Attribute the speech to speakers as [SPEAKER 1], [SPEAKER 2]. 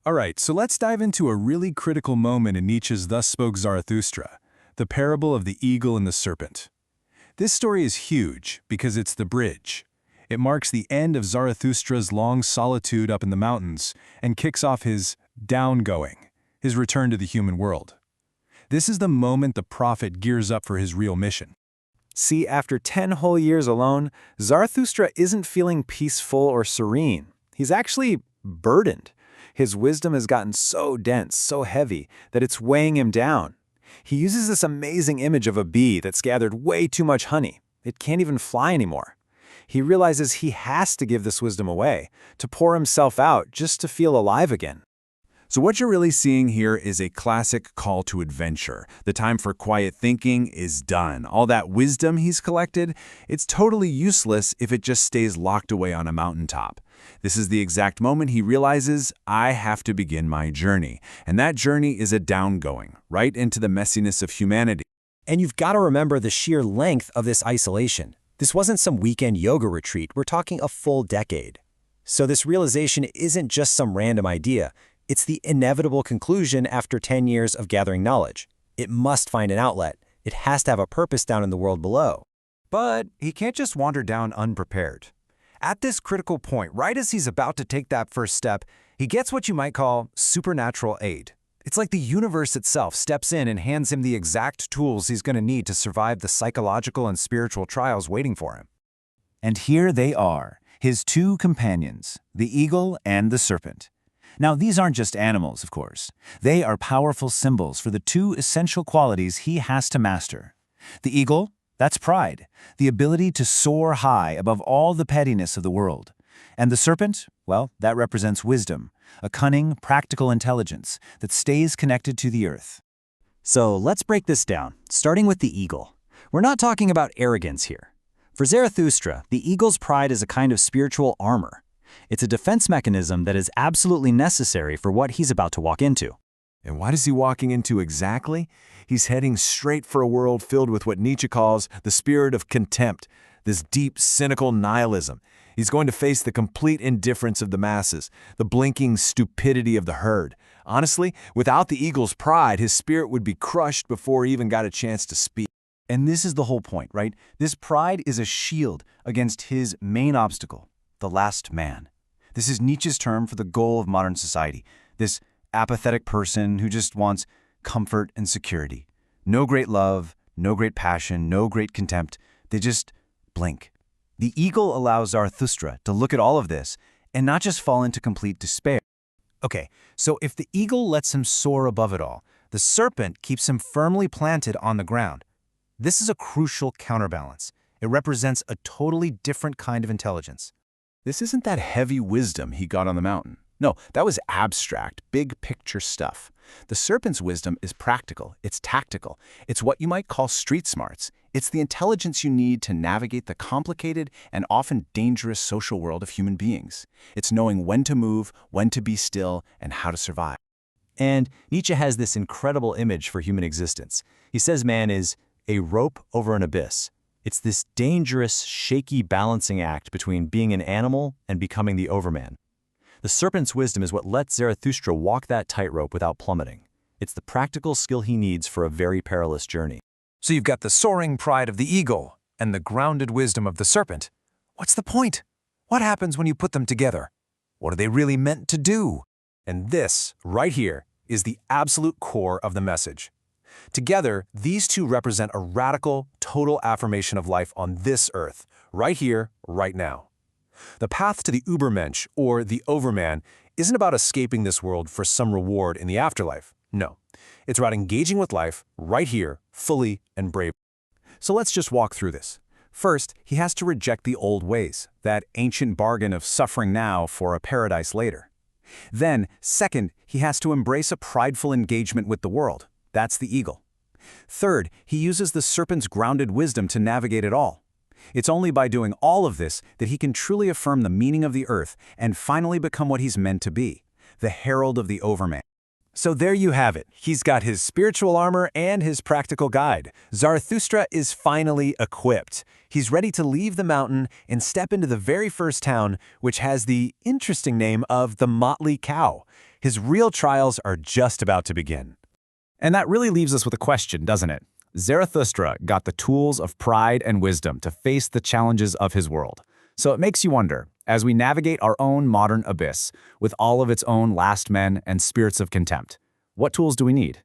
[SPEAKER 1] All right, so let's dive into a really critical moment in Nietzsche's Thus Spoke Zarathustra, the parable of the eagle and the serpent. This story is huge because it's the bridge. It marks the end of Zarathustra's long solitude up in the mountains and kicks off his downgoing, his return to the human world. This is the moment the prophet gears up for his real mission.
[SPEAKER 2] See, after 10 whole years alone, Zarathustra isn't feeling peaceful or serene. He's actually burdened. His wisdom has gotten so dense, so heavy, that it's weighing him down. He uses this amazing image of a bee that's gathered way too much honey. It can't even fly anymore. He realizes he has to give this wisdom away, to pour himself out just to feel alive again.
[SPEAKER 3] So what you're really seeing here is a classic call to adventure. The time for quiet thinking is done. All that wisdom he's collected, it's totally useless if it just stays locked away on a mountaintop. This is the exact moment he realizes, I have to begin my journey. And that journey is a downgoing, right into the messiness of humanity.
[SPEAKER 4] And you've got to remember the sheer length of this isolation. This wasn't some weekend yoga retreat. We're talking a full decade. So this realization isn't just some random idea. It's the inevitable conclusion after 10 years of gathering knowledge. It must find an outlet. It has to have a purpose down in the world below.
[SPEAKER 2] But he can't just wander down unprepared. At this critical point, right as he's about to take that first step, he gets what you might call supernatural aid. It's like the universe itself steps in and hands him the exact tools he's going to need to survive the psychological and spiritual trials waiting for him.
[SPEAKER 5] And here they are, his two companions, the eagle and the serpent. Now, these aren't just animals, of course. They are powerful symbols for the two essential qualities he has to master. The eagle, that's pride, the ability to soar high above all the pettiness of the world. And the serpent, well, that represents wisdom, a cunning, practical intelligence that stays connected to the earth.
[SPEAKER 4] So let's break this down, starting with the eagle. We're not talking about arrogance here. For Zarathustra, the eagle's pride is a kind of spiritual armor. It's a defense mechanism that is absolutely necessary for what he's about to walk into.
[SPEAKER 3] And what is he walking into exactly? He's heading straight for a world filled with what Nietzsche calls the spirit of contempt, this deep, cynical nihilism. He's going to face the complete indifference of the masses, the blinking stupidity of the herd. Honestly, without the eagle's pride, his spirit would be crushed before he even got a chance to speak.
[SPEAKER 5] And this is the whole point, right? This pride is a shield against his main obstacle, the last man. This is Nietzsche's term for the goal of modern society, this apathetic person who just wants comfort and security. No great love, no great passion, no great contempt. They just blink. The eagle allows Zarathustra to look at all of this and not just fall into complete despair. Okay, so if the eagle lets him soar above it all, the serpent keeps him firmly planted on the ground. This is a crucial counterbalance. It represents a totally different kind of intelligence.
[SPEAKER 3] This isn't that heavy wisdom he got on the mountain. No, that was abstract, big picture stuff. The serpent's wisdom is practical, it's tactical, it's what you might call street smarts. It's the intelligence you need to navigate the complicated and often dangerous social world of human beings. It's knowing when to move, when to be still, and how to survive.
[SPEAKER 4] And Nietzsche has this incredible image for human existence. He says man is a rope over an abyss. It's this dangerous, shaky balancing act between being an animal and becoming the overman. The serpent's wisdom is what lets Zarathustra walk that tightrope without plummeting. It's the practical skill he needs for a very perilous journey.
[SPEAKER 2] So you've got the soaring pride of the eagle and the grounded wisdom of the serpent. What's the point? What happens when you put them together? What are they really meant to do? And this, right here, is the absolute core of the message. Together, these two represent a radical, total affirmation of life on this earth, right here, right now. The path to the Übermensch, or the Overman, isn't about escaping this world for some reward in the afterlife. No, it's about engaging with life right here, fully and bravely. So let's just walk through this. First, he has to reject the old ways, that ancient bargain of suffering now for a paradise later. Then, second, he has to embrace a prideful engagement with the world. That's the eagle. Third, he uses the serpent's grounded wisdom to navigate it all. It's only by doing all of this that he can truly affirm the meaning of the earth and finally become what he's meant to be, the herald of the Overman. So there you have it. He's got his spiritual armor and his practical guide. Zarathustra is finally equipped. He's ready to leave the mountain and step into the very first town, which has the interesting name of the Motley Cow.
[SPEAKER 3] His real trials are just about to begin.
[SPEAKER 5] And that really leaves us with a question, doesn't it? Zarathustra got the tools of pride and wisdom to face the challenges of his world. So it makes you wonder, as we navigate our own modern abyss, with all of its own last men and spirits of contempt, what tools do we need?